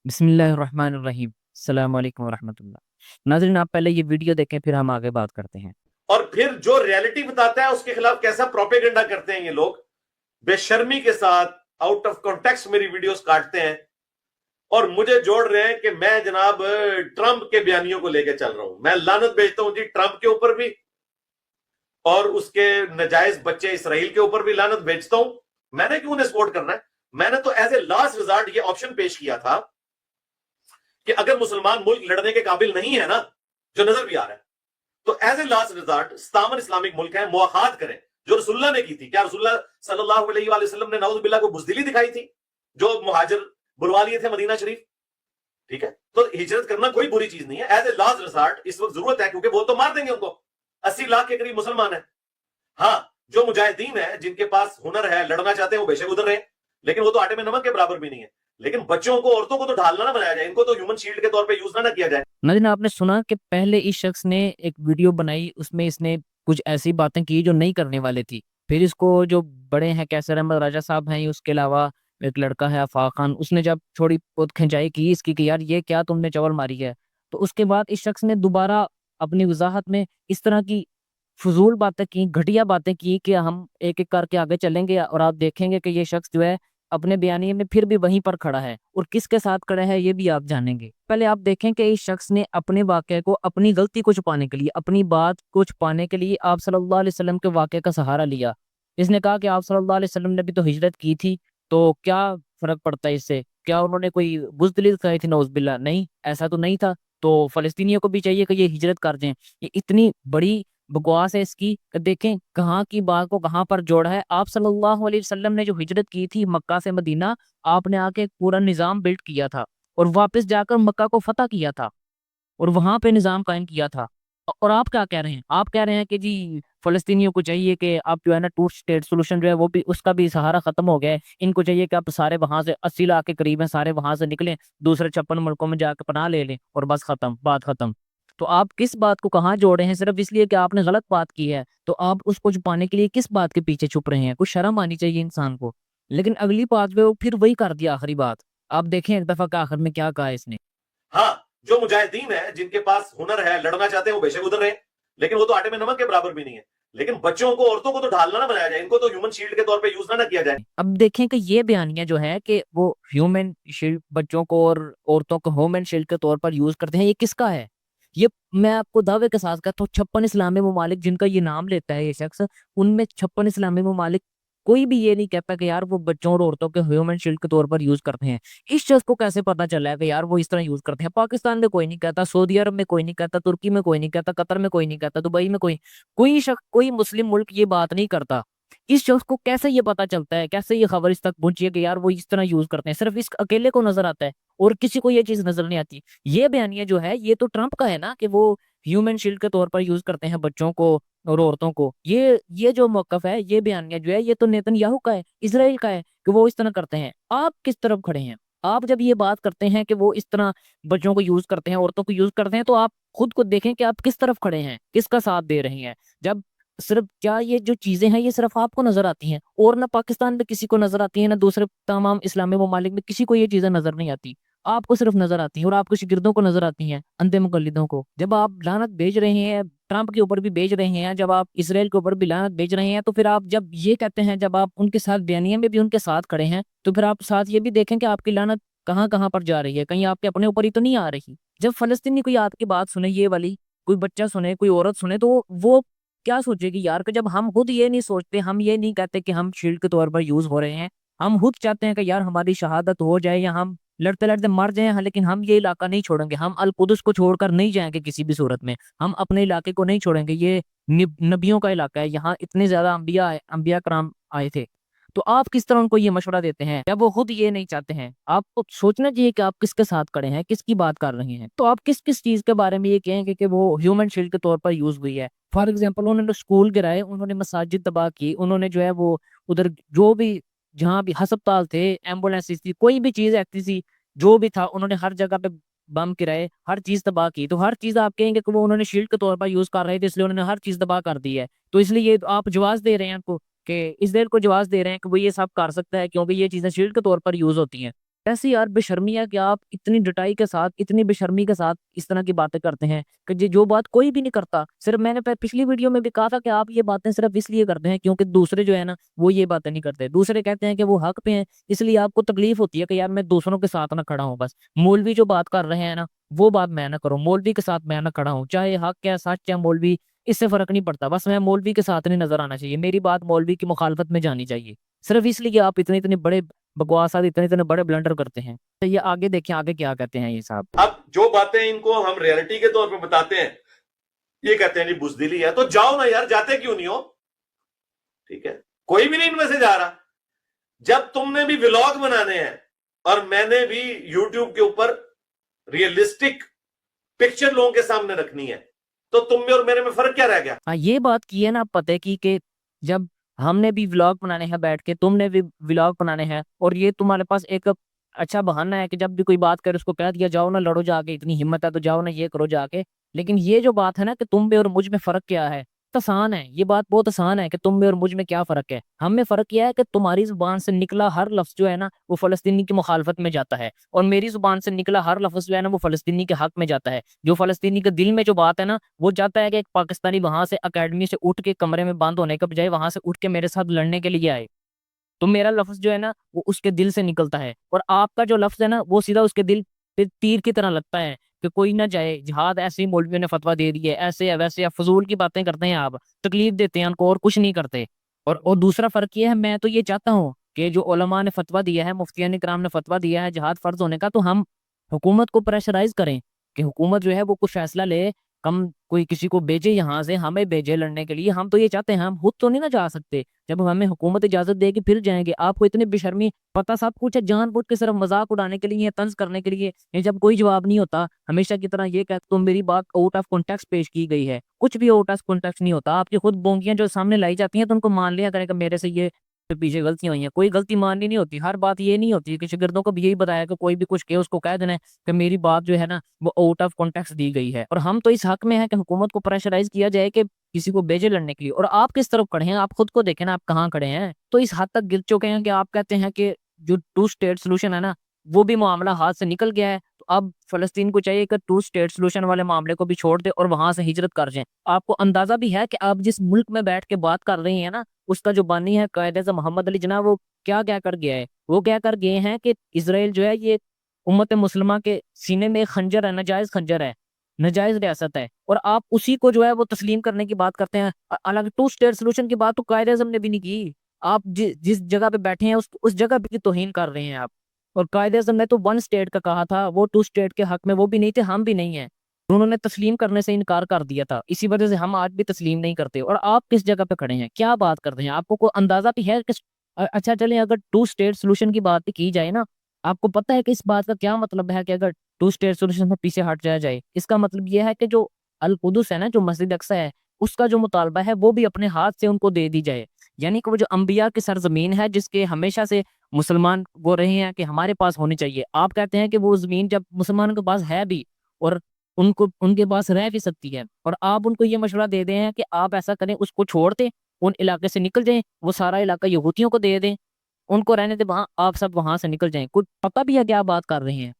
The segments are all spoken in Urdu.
بسم اللہ الرحمن الرحیم، السلام علیکم ورحمۃ اللہ۔ ناظرین، آپ پہلے یہ ویڈیو دیکھیں، پھر ہم آگے بات کرتے ہیں۔ اور پھر جو ریالٹی بتاتا ہے اس کے خلاف کیسا پروپیگنڈا کرتے ہیں یہ لوگ، بے شرمی کے ساتھ آؤٹ آف کانٹیکسٹ میری ویڈیوز کاٹتے ہیں اور مجھے جوڑ رہے ہیں کہ میں جناب ٹرمپ کے بیانیوں کو لے کے چل رہا ہوں۔ میں لعنت بھیجتا ہوں جی ٹرمپ کے اوپر بھی، اور اس کے نجائز بچے اسرائیل کے اوپر بھی لعنت بھیجتا ہوں۔ میں نے کیوں انہیں سپورٹ کرنا ہے؟ میں نے تو ایز اے لاسٹ ریزارٹ یہ آپشن پیش کیا تھا کہ اگر مسلمان ملک لڑنے کے قابل نہیں ہے نا، جو نظر بھی آ رہا ہے، تو ایز اے لاسٹ ریزارٹ ستامن اسلامک ملک ہے، مواخات کریں جو رسول اللہ نے کی تھی۔ کیا رسول اللہ صلی اللہ علیہ وآلہ وسلم نے نعوذ باللہ کو بزدلی دکھائی تھی جو مہاجر بلوا لیے تھے مدینہ شریف؟ ٹھیک ہے، تو ہجرت کرنا کوئی بری چیز نہیں ہے، ایز اے لاسٹ ریزارٹ اس وقت ضرورت ہے، کیونکہ وہ تو مار دیں گے ان کو۔ 80 لاکھ کے قریب مسلمان ہیں۔ ہاں، جو مجاہدین ہیں جن کے پاس ہنر ہے، لڑنا چاہتے ہیں، وہ بے شک ادھر رہے، لیکن وہ تو آٹے میں نمک کے برابر بھی نہیں ہے۔ لیکن بچوں کو، عورتوں کو تو ڈھالنا نہ بنایا جائے، ان کو تو ہیومن شیلڈ کے طور پہ یوز نہ کیا جائے۔ ناظرین، آپ نے سنا کہ پہلے اس شخص نے ایک ویڈیو بنائی، اس میں اس نے کچھ ایسی باتیں کی جو نہیں کرنے والے تھی۔ پھر اس کو جو بڑے ہیں کیسر احمد راجہ صاحب ہیں، اس کے علاوہ ایک لڑکا ہے آفاق خان، اس نے جب تھوڑی بہت کھنچائی کی اس کی کہ یار یہ کیا تم نے چول ماری ہے، تو اس کے بعد اس شخص نے دوبارہ اپنی وضاحت میں اس طرح کی فضول باتیں کی، گھٹیا باتیں کی کہ ہم ایک ایک کر کے آگے چلیں گے اور آپ دیکھیں گے کہ یہ شخص جو ہے اپنے بیانیے میں پھر بھی وہیں پر کھڑا ہے، اور کس کے ساتھ کھڑا ہے یہ بھی آپ جانیں گے۔ پہلے آپ دیکھیں کہ اس شخص نے اپنے واقعے کو، اپنی غلطی کو چھپانے کے لیے، اپنی بات کو چھپانے کے لیے آپ صلی اللہ علیہ وسلم کے واقعے کا سہارا لیا۔ اس نے کہا کہ آپ صلی اللہ علیہ وسلم نے بھی تو ہجرت کی تھی، تو کیا فرق پڑتا ہے اس سے؟ کیا انہوں نے کوئی بزدلی دکھائی تھی؟ نعوذ باللہ، نہیں، ایسا تو نہیں تھا۔ تو فلسطینیوں کو بھی چاہیے کہ یہ ہجرت کر دیں۔ یہ اتنی بڑی بکواس ہے اس کی کہ دیکھیں کہاں کی بات کو کہاں پر جوڑا ہے۔ آپ صلی اللہ علیہ وسلم نے جو ہجرت کی تھی مکہ سے مدینہ، آپ نے آ کے پورا نظام بلڈ کیا تھا اور واپس جا کر مکہ کو فتح کیا تھا اور وہاں پہ نظام قائم کیا تھا۔ اور آپ کیا کہہ رہے ہیں؟ آپ کہہ رہے ہیں کہ جی فلسطینیوں کو چاہیے کہ آپ جو ہے نا ٹو اسٹیٹ سولوشن جو ہے وہ بھی، اس کا بھی سہارا ختم ہو گیا ہے، ان کو چاہیے کہ آپ سارے وہاں سے 80 لاکھ کے قریب ہیں، سارے وہاں سے نکلیں، دوسرے 56 ملکوں میں جا کے پناہ لے لیں اور بس ختم، بات ختم۔ تو آپ کس بات کو کہاں جوڑ رہے ہیں؟ صرف اس لیے کہ آپ نے غلط بات کی ہے تو آپ اس کو چھپانے کے لیے کس بات کے پیچھے چھپ رہے ہیں؟ کچھ شرم آنی چاہیے انسان کو۔ لیکن اگلی بات پہ وہ پھر وہی کر دیا، آخری بات آپ دیکھیں ایک دفعہ کا آخر میں کیا کہا اس نے۔ ہاں، جو مجاہدین ہیں جن کے پاس ہنر ہے، لڑنا چاہتے ہیں، وہ بے شک ادھر رہے، لیکن وہ تو آٹے میں نمک کے برابر بھی نہیں ہے۔ لیکن بچوں کو، عورتوں کو تو ڈھالنا نہ بنایا جائے، ان کو تو ہیومن شیلڈ کے طور پہ یوز نہ کیا جائے۔ اب دیکھیں کہ یہ بیانیہ جو ہے کہ وہ ہیومن شیلڈ بچوں کو اور عورتوں کو ہیومن شیلڈ کے طور پر یوز کرتے ہیں، یہ کس کا ہے؟ یہ میں آپ کو دعوے کے ساتھ کہتا ہوں 56 اسلامی ممالک جن کا یہ نام لیتا ہے یہ شخص، ان میں 56 اسلامی ممالک کوئی بھی یہ نہیں کہتا کہ یار وہ بچوں اور عورتوں کے ہیومن شیلڈ کے طور پر یوز کرتے ہیں۔ اس شخص کو کیسے پتا چلا ہے کہ یار وہ اس طرح یوز کرتے ہیں؟ پاکستان میں کوئی نہیں کہتا، سعودی عرب میں کوئی نہیں کہتا، ترکی میں کوئی نہیں کہتا، قطر میں کوئی نہیں کہتا، دبئی میں کوئی شخص، کوئی مسلم ملک یہ بات نہیں کرتا۔ اس شخص کو کیسے یہ پتا چلتا ہے، کیسے یہ خبر اس تک پہنچی ہے کہ یار وہ اس طرح یوز کرتے ہیں؟ صرف اس اکیلے کو نظر آتا ہے اور کسی کو یہ چیز نظر نہیں آتی۔ یہ بیانیہ جو ہے یہ تو ٹرمپ کا ہے نا کہ وہ ہیومن شیلڈ کے طور پر یوز کرتے ہیں بچوں کو اور عورتوں کو۔ یہ جو موقف ہے، یہ بیانیہ جو ہے، یہ تو نیتن یاہو کا ہے، اسرائیل کا ہے کہ وہ اس طرح کرتے ہیں۔ آپ کس طرف کھڑے ہیں؟ آپ جب یہ بات کرتے ہیں کہ وہ اس طرح بچوں کو یوز کرتے ہیں، عورتوں کو یوز کرتے ہیں، تو آپ خود کو دیکھیں کہ آپ کس طرف کھڑے ہیں، کس کا ساتھ دے رہے ہیں۔ جب صرف کیا یہ جو چیزیں ہیں یہ صرف آپ کو نظر آتی ہیں اور نہ پاکستان میں کسی کو نظر آتی ہیں، نہ دوسرے تمام اسلامی ممالک میں کسی کو یہ چیزیں نظر نہیں آتی، آپ کو صرف نظر آتی ہیں اور آپ کے شاگردوں کو نظر آتی ہیں، اندھے مقلدوں کو۔ جب آپ لعنت بھیج رہے ہیں ٹرمپ کے اوپر بھی بھیج رہے ہیں، جب آپ اسرائیل کے اوپر بھی لعنت بھیج رہے ہیں، تو پھر آپ جب یہ کہتے ہیں، جب آپ ان کے ساتھ بیانیے میں بھی ان کے ساتھ کھڑے ہیں، تو پھر آپ ساتھ یہ بھی دیکھیں کہ آپ کی لعنت کہاں کہاں پر جا رہی ہے، کہیں آپ کے اپنے اوپر ہی تو نہیں آ رہی۔ جب فلسطینی کوئی آپ کی بات سنے، یہ والی کوئی بچہ سنے، کوئی عورت سنے، تو وہ کیا سوچے گی یار؟ کہ جب ہم خود یہ نہیں سوچتے، ہم یہ نہیں کہتے کہ ہم شیلڈ کے طور پر یوز ہو رہے ہیں، ہم خود چاہتے ہیں کہ یار ہماری شہادت ہو جائے یا ہم لڑتے لڑتے مر جائیں، لیکن ہم یہ علاقہ نہیں چھوڑیں گے، ہم القدس کو چھوڑ کر نہیں جائیں گے کسی بھی صورت میں، ہم اپنے علاقے کو نہیں چھوڑیں گے، یہ نبیوں کا علاقہ ہے، یہاں اتنے زیادہ انبیاء کرام آئے تھے۔ تو آپ کس طرح ان کو یہ مشورہ دیتے ہیں جب وہ خود یہ نہیں چاہتے ہیں؟ آپ کو سوچنا چاہیے کہ آپ کس کے ساتھ کھڑے ہیں، کس کی بات کر رہے ہیں۔ تو آپ کس کس چیز کے بارے میں یہ کہیں گے کہ وہ ہیومن شیلڈ کے طور پر یوز ہوئی ہے؟ فار ایگزامپل، انہوں نے اسکول گرائے، انہوں نے مساجد تباہ کی، انہوں نے جو ہے وہ ادھر جو بھی جہاں بھی ہسپتال تھے، ایمبولینس تھی، کوئی بھی چیز ایسی تھی، جو بھی تھا، انہوں نے ہر جگہ پہ بم گرائے، ہر چیز تباہ کی۔ تو ہر چیز آپ کہیں گے کہ وہ انہوں نے شیلڈ کے طور پر یوز کر رہے تھے، اس لیے انہوں نے ہر چیز تباہ کر دی ہے۔ تو اس لیے آپ جواز دے رہے ہیں ان کو، کہ اسرائیل کو جواز دے رہے ہیں کہ وہ یہ سب کر سکتا ہے کیونکہ یہ چیزیں شیلڈ کے طور پر یوز ہوتی ہیں۔ ایسی یار بےشرمی ہے کہ آپ اتنی ڈٹائی کے ساتھ اتنی بےشرمی کے ساتھ اس طرح کی باتیں کرتے ہیں کہ جو بات کوئی بھی نہیں کرتا. صرف میں نے پچھلی ویڈیو میں بھی کہا تھا کہ آپ یہ باتیں صرف اس لیے کرتے ہیں کیونکہ دوسرے جو ہے نا وہ یہ باتیں نہیں کرتے. دوسرے کہتے ہیں کہ وہ حق پہ ہیں, اس لیے آپ کو تکلیف ہوتی ہے کہ یار میں دوسروں کے ساتھ نہ کھڑا ہوں. بس مولوی جو بات کر رہے ہیں نا وہ بات میں نہ کروں, مولوی کے ساتھ میں نہ کھڑا ہوں, چاہے حق ہے سچ ہے مولوی, اس سے فرق نہیں پڑتا. بس میں مولوی کے ساتھ نہیں نظر آنا چاہیے, میری بات مولوی کی مخالفت میں جانی چاہیے. صرف اس لیے آپ اتنے اتنے بڑے بکواسات اتنے بڑے بلنڈر کرتے ہیں. تو یہ آگے دیکھیں آگے کیا کہتے ہیں یہ صاحب. اب جو باتیں ان کو ہم ریئلٹی کے طور پہ بتاتے ہیں یہ کہتے ہیں جی بزدلی ہے, تو جاؤ نا یار, جاتے کیوں نہیں ہو؟ ٹھیک ہے, کوئی بھی نہیں ان میں سے جا رہا. جب تم نے بھی ولاگ بنانے ہیں اور میں نے بھی یوٹیوب کے اوپر ریئلسٹک پکچر لوگوں کے سامنے رکھنی ہے, تو تم میں اور میرے میں فرق کیا رہ گیا؟ ہاں یہ بات کی ہے نا پتہ کی کہ جب ہم نے بھی ولاگ بنانے ہیں بیٹھ کے, تم نے بھی ولاگ بنانے ہیں, اور یہ تمہارے پاس ایک اچھا بہانہ ہے کہ جب بھی کوئی بات کرے اس کو کہہ دیا جاؤ نا لڑو جا کے, اتنی ہمت ہے تو جاؤ نا یہ کرو جا کے. لیکن یہ جو بات ہے نا کہ تم میں اور مجھ میں فرق کیا ہے, آسان ہے یہ بات, بہت آسان ہے کہ تم میں اور مجھ میں کیا فرق ہے. ہم میں فرق یہ ہے کہ تمہاری زبان سے نکلا ہر لفظ جو ہے نا وہ فلسطینی کی مخالفت میں جاتا ہے, اور میری زبان سے نکلا ہر لفظ جو ہے نا وہ فلسطینی کے حق میں جاتا ہے. جو فلسطینی کے دل میں جو بات ہے نا وہ جاتا ہے کہ ایک پاکستانی وہاں سے اکیڈمی سے اٹھ کے کمرے میں بند ہونے کے بجائے وہاں سے اٹھ کے میرے ساتھ لڑنے کے لیے آئے. تو میرا لفظ جو ہے نا وہ اس کے دل سے نکلتا ہے, اور آپ کا جو لفظ ہے نا وہ سیدھا اس کے دل پہ تیر کی طرح لگتا ہے کہ کوئی نہ جائے جہاد, ایسے ہی مولویوں نے فتویٰ دے دی ہے, ایسے ہے ویسے ہے, فضول کی باتیں کرتے ہیں آپ, تکلیف دیتے ہیں ان کو اور کچھ نہیں کرتے. اور دوسرا فرق یہ ہے, میں تو یہ چاہتا ہوں کہ جو علماء نے فتویٰ دیا ہے, مفتیان کرام نے فتویٰ دیا ہے جہاد فرض ہونے کا, تو ہم حکومت کو پریشرائز کریں کہ حکومت جو ہے وہ کچھ فیصلہ لے, کم کوئی کسی کو بھیجے یہاں سے, ہمیں بھیجے لڑنے کے لیے. ہم تو یہ چاہتے ہیں, ہم خود تو نہیں نہ جا سکتے, جب ہمیں حکومت اجازت دے گی پھر جائیں گے. آپ کو اتنی بےشرمی, پتہ سب کچھ ہے, جان بوجھ کے صرف مذاق اڑانے کے لیے, طنز کرنے کے لیے. یہ جب کوئی جواب نہیں ہوتا ہمیشہ کی طرح یہ کہتے تم میری بات آؤٹ آف کانٹیکسٹ پیش کی گئی ہے, کچھ بھی آؤٹ آف کانٹیکسٹ نہیں ہوتا. آپ کی خود بونگیاں جو سامنے لائی جاتی ہیں تو ان کو مان لیا کریں کہ میرے سے یہ پیچھے غلطیاں ہوئی ہیں. کوئی غلطی ماننی نہیں ہوتی, ہر بات یہ نہیں ہوتی کہ شاگردوں کو بھی یہی بتایا کہ کوئی بھی کچھ کہ اس کو کہہ دینا ہے کہ میری بات جو ہے نا وہ آؤٹ آف کانٹیکسٹ دی گئی ہے. اور ہم تو اس حق میں ہیں کہ حکومت کو پریشرائز کیا جائے کہ کسی کو بھیجے لڑنے کے لیے. اور آپ کس طرف کھڑے ہیں, آپ خود کو دیکھیں نا, آپ کہاں کھڑے ہیں. تو اس حد تک گر چکے ہیں کہ آپ کہتے ہیں کہ جو ٹو اسٹیٹ سولوشن ہے نا وہ بھی معاملہ ہاتھ سے نکل گیا ہے, تو اب فلسطین کو چاہیے کہ ٹو اسٹیٹ سولوشن والے معاملے کو بھی چھوڑ دے اور وہاں سے ہجرت کر جائیں. آپ کو اندازہ بھی ہے کہ آپ جس ملک میں بیٹھ کے بات کر رہی ہیں نا اس کا جو بانی ہے قائد اعظم محمد علی جناح, وہ کیا کیا کر گیا ہے. وہ کیا کر گئے ہیں کہ اسرائیل جو ہے یہ امت مسلمہ کے سینے میں ایک خنجر ہے, ناجائز خنجر ہے, ناجائز ریاست ہے, اور آپ اسی کو جو ہے وہ تسلیم کرنے کی بات کرتے ہیں. الگ ٹو اسٹیٹ سولوشن کی بات تو قائد اعظم نے بھی نہیں کی. آپ جس جگہ پہ بیٹھے ہیں اس جگہ پہ کی توہین کر رہے ہیں آپ. اور قائد اعظم نے تو ون اسٹیٹ کا کہا تھا, وہ ٹو اسٹیٹ کے حق میں وہ بھی نہیں تھے, ہم بھی نہیں ہیں. انہوں نے تسلیم کرنے سے انکار کر دیا تھا, اسی وجہ سے ہم آج بھی تسلیم نہیں کرتے. اور آپ کس جگہ پہ کھڑے ہیں, کیا بات کرتے ہیں, آپ کو کوئی اندازہ بھی ہے کہ اچھا چلیں اگر ٹو اسٹیٹ سولوشن کی بات کی جائے نا, آپ کو پتہ ہے کہ اس بات کا کیا مطلب ہے کہ اگر ٹو اسٹیٹ سولوشن سے پیچھے ہٹ جایا جائے, اس کا مطلب یہ ہے کہ جو القدس ہے نا, جو مسجد اقصی ہے, اس کا جو مطالبہ ہے وہ بھی اپنے ہاتھ سے ان کو دے دی جائے. یعنی کہ وہ جو انبیاء کی سرزمین ہے جس کے ہمیشہ سے مسلمان وہ رہے ہیں کہ ہمارے پاس ہونی چاہیے, آپ کہتے ہیں کہ وہ زمین جب مسلمانوں کے پاس ہے بھی اور ان کے پاس رہ بھی سکتی ہے, اور آپ ان کو یہ مشورہ دے دیں ہیں کہ آپ ایسا کریں, اس کو چھوڑ دیں, ان علاقے سے نکل جائیں, وہ سارا علاقہ یہودیوں کو دے دیں, ان کو رہنے دیں وہاں, آپ سب وہاں سے نکل جائیں. کوئی پتہ بھی ہے کیا بات کر رہے ہیں,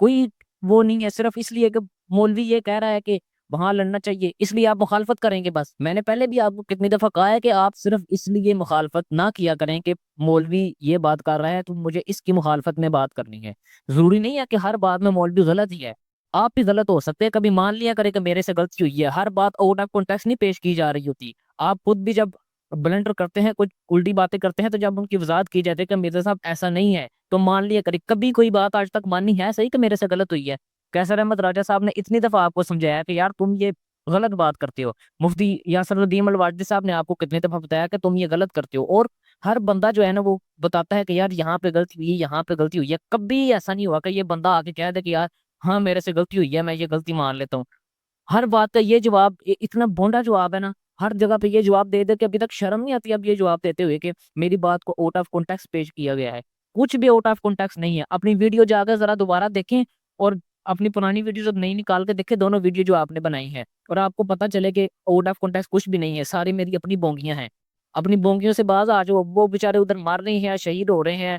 کوئی وہ نہیں ہے, صرف اس لیے کہ مولوی یہ کہہ رہا ہے کہ وہاں لڑنا چاہیے اس لیے آپ مخالفت کریں گے. بس میں نے پہلے بھی آپ کو کتنی دفعہ کہا ہے کہ آپ صرف اس لیے مخالفت نہ کیا کریں کہ مولوی یہ بات کر رہا ہے تو مجھے اس کی مخالفت میں بات کرنی ہے. ضروری نہیں ہے کہ ہر بات میں مولوی غلط ہی ہے, آپ بھی غلط ہو سکتے ہیں. کبھی مان لیا کرے کہ میرے سے غلطی ہوئی ہے, ہر بات آؤٹ آف کانٹیکسٹ نہیں پیش کی جا رہی ہوتی. آپ خود بھی جب بلنڈر کرتے ہیں, کچھ الٹی باتیں کرتے ہیں, تو جب ان کی وضاحت کی جاتی ہے کہ مرزا صاحب ایسا نہیں ہے تو مان لیا کرے. کبھی کوئی بات آج تک مانی ہے صحیح کہ میرے سے غلط ہوئی ہے؟ کیسر احمد راجہ صاحب نے اتنی دفعہ آپ کو سمجھایا کہ یار تم یہ غلط بات کرتے ہو. مفتی یاسر الدین الواجدی صاحب نے آپ کو کتنی دفعہ بتایا کہ تم یہ غلط کرتے ہو. اور ہر بندہ جو ہے نا وہ بتاتا ہے کہ یار یہاں پہ غلطی ہوئی, یہاں پہ غلطی ہوئی ہے. کبھی ایسا نہیں ہوا کہ یہ بندہ آ کے کہہ دے کہ یار ہاں میرے سے غلطی ہوئی ہے, میں یہ غلطی مان لیتا ہوں. ہر بات کا یہ جواب اتنا بونڈا جواب ہے نا, ہر جگہ پہ یہ جواب دے دے کہ ابھی تک شرم نہیں آتی اب یہ جواب دیتے ہوئے کہ میری بات کو آؤٹ آف کانٹیکسٹ پیش کیا گیا ہے. کچھ بھی آؤٹ آف کانٹیکسٹ نہیں ہے. اپنی ویڈیو جا کر ذرا دوبارہ دیکھیں اور اپنی پرانی ویڈیو جب نہیں نکال کے دیکھیں, دونوں ویڈیو جو آپ نے بنائی ہیں, اور آپ کو پتا چلے کہ آؤٹ آف کانٹیکسٹ کچھ بھی نہیں ہے. ساری میری اپنی بونگیاں ہیں, اپنی بونگیوں سے باز آ جاؤ. وہ بیچارے ادھر مار رہے ہیں, شہید ہو رہے ہیں,